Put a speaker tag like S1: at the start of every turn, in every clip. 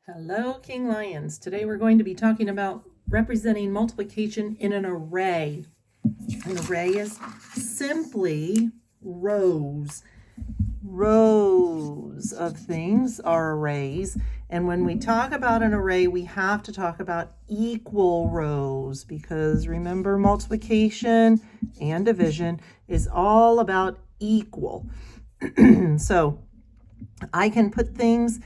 S1: Hello, King Lions. Today we're going to be talking about representing multiplication in an array. An array is simply rows. Rows of things are arrays. And when we talk about an array, we have to talk about equal rows because remember, multiplication and division is all about equal. So I can put things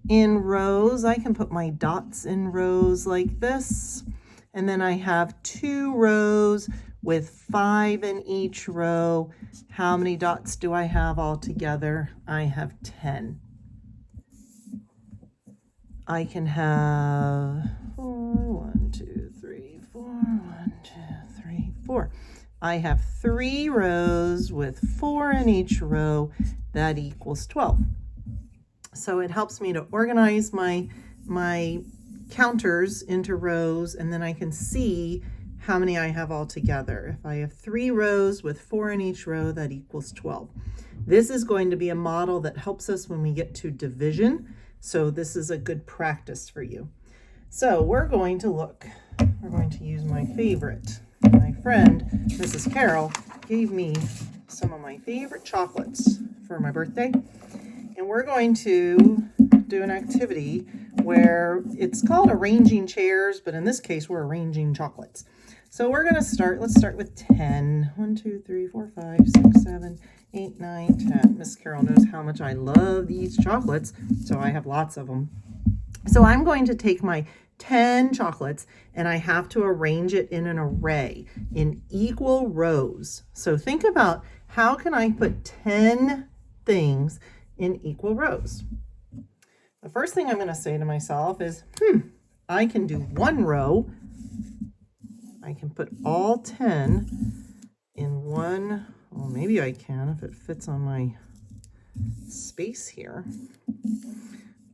S1: in rows. I can put my dots in rows like this. And then I have 2 rows with 5 in each row. How many dots do I have all together? I have 10. I can have 4, 1, 2, 3, 4, 1, 2, 3, 4. I have 3 rows with 4 in each row. That equals 12. So it helps me to organize my counters into rows, and then I can see how many I have all together. If I have 3 rows with 4 in each row, that equals 12. This is going to be a model that helps us when we get to division. So this is a good practice for you. So we're going to use my favorite. My friend, Mrs. Carol, gave me some of my favorite chocolates for my birthday. And we're going to do an activity where it's called arranging chairs, but in this case, we're arranging chocolates. So we're going to start, let's start with 10. 1, 2, 3, 4, 5, 6, 7, 8, 9, 10. Miss Carol knows how much I love these chocolates, so I have lots of them. So I'm going to take my 10 chocolates and I have to arrange it in an array in equal rows. So think about how can I put 10 things in equal rows. The first thing I'm going to say to myself is, I can do 1 row. I can put all 10 in one. Well, maybe I can if it fits on my space here.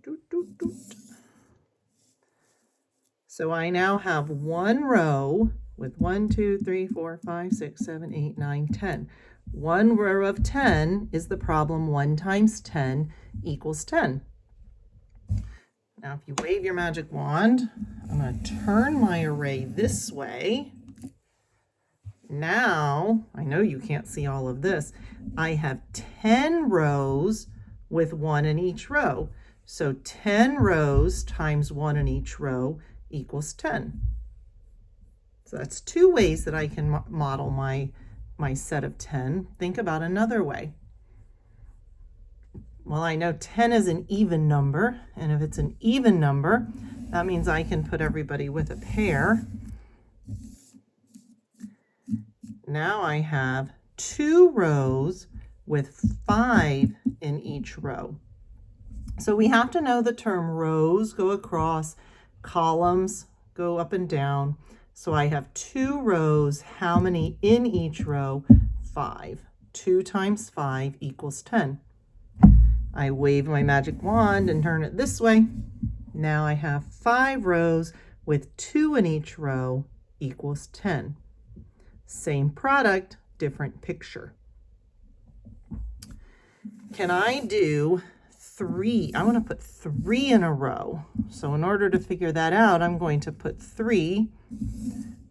S1: Doot, doot, doot. So I now have 1 row with 1, 2, 3, 4, 5, 6, 7, 8, 9, 10. 1 row of 10 is the problem. 1 times 10 equals 10. Now, if you wave your magic wand, I'm going to turn my array this way. Now, I know you can't see all of this. I have 10 rows with 1 in each row. So 10 rows times 1 in each row equals 10. So that's 2 ways that I can model my set of 10. Think about another way. Well, I know 10 is an even number, and if it's an even number, that means I can put everybody with a pair. Now I have 2 rows with 5 in each row. So we have to know the term rows go across, columns go up and down. So I have 2 rows. How many in each row? 5. 2 times 5 equals 10. I wave my magic wand and turn it this way. Now I have 5 rows with 2 in each row equals 10. Same product, different picture. Can I do 3? I want to put 3 in a row. So in order to figure that out, I'm going to put 3.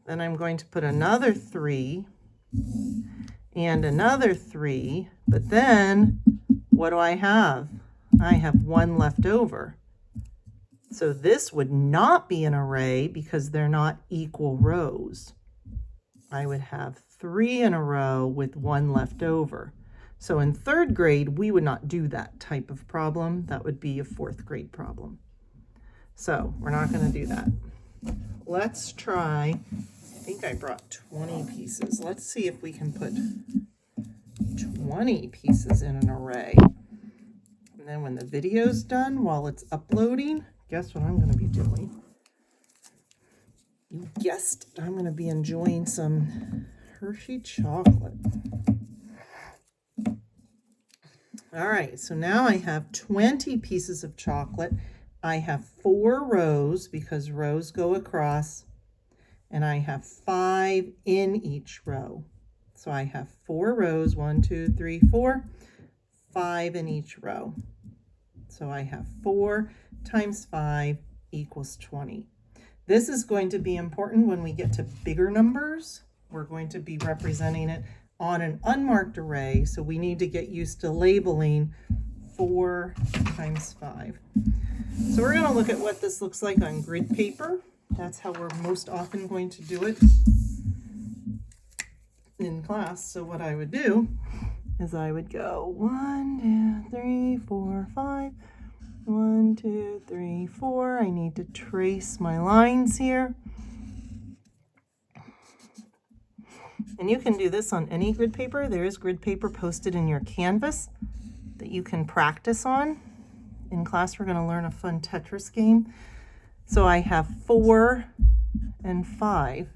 S1: Then I'm going to put another 3 and another 3. But then what do I have? I have 1 left over. So this would not be an array because they're not equal rows. I would have 3 in a row with 1 left over. So in 3rd grade, we would not do that type of problem. That would be a 4th grade problem. So we're not going to do that. Let's try, I think I brought 20 pieces. Let's see if we can put 20 pieces in an array. And then when the video's done, while it's uploading, guess what I'm going to be doing? You guessed it, I'm going to be enjoying some Hershey chocolate. All right, so now I have 20 pieces of chocolate. I have 4 rows because rows go across, and I have 5 in each row. So I have 4 rows, 1, 2, 3, 4, 5 in each row. So I have 4 times 5 equals 20. This is going to be important when we get to bigger numbers. We're going to be representing it on an unmarked array, so we need to get used to labeling 4 times 5. So we're going to look at what this looks like on grid paper. That's how we're most often going to do it in class. So what I would do is I would go 1, 2, 3, 4, 5. 1, 2, 3, 4. I need to trace my lines here. And you can do this on any grid paper. There is grid paper posted in your Canvas that you can practice on. In class, we're going to learn a fun Tetris game. So I have 4 and 5.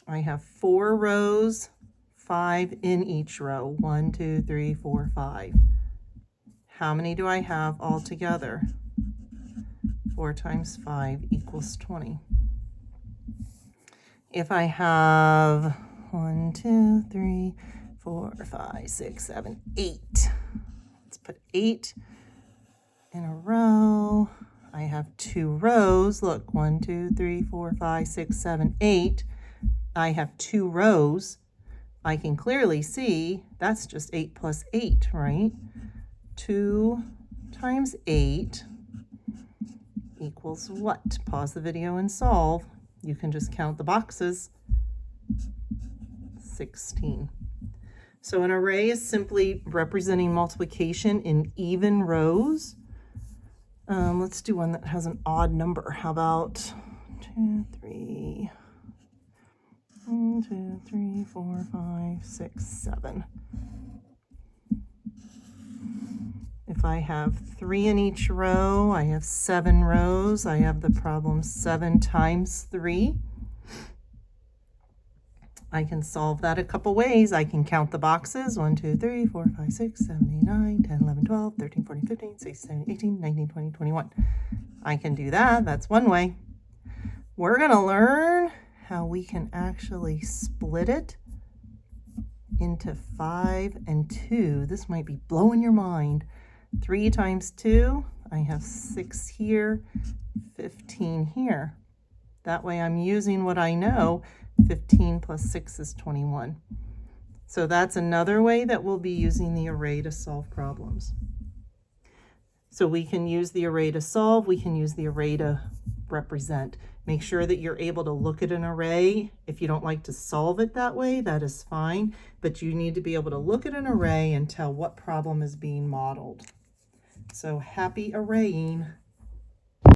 S1: I have 4 rows, 5 in each row. 1, 2, 3, 4, 5. How many do I have all together? 4 times 5 equals 20. If I have 1, 2, 3, 4, 5, 6, 7, 8. Let's put 8 in a row. I have 2 rows. Look, 1, 2, 3, 4, 5, 6, 7, 8. I have 2 rows. I can clearly see that's just 8 plus 8, right? 2 times 8 equals what? Pause the video and solve. You can just count the boxes. 16. So an array is simply representing multiplication in even rows. Let's do one that has an odd number. How about 2, 3, 1, 2, 3, 4, 5, 6, 7. If I have 3 in each row, I have 7 rows. I have the problem 7 times 3. I can solve that a couple ways. I can count the boxes. 1, 2, 3, 4, 5, 6, 7, 8, 9, 10, 11, 12, 13, 14, 15, 16, 17, 18, 19, 20, 21. I can do that. That's one way. We're going to learn how we can actually split it into 5 and 2. This might be blowing your mind. 3 times 2, I have 6 here, 15 here. That way I'm using what I know. 15 plus 6 is 21. So that's another way that we'll be using the array to solve problems. So we can use the array to solve, we can use the array to represent. Make sure that you're able to look at an array. If you don't like to solve it that way, that is fine, but you need to be able to look at an array and tell what problem is being modeled. So happy arraying.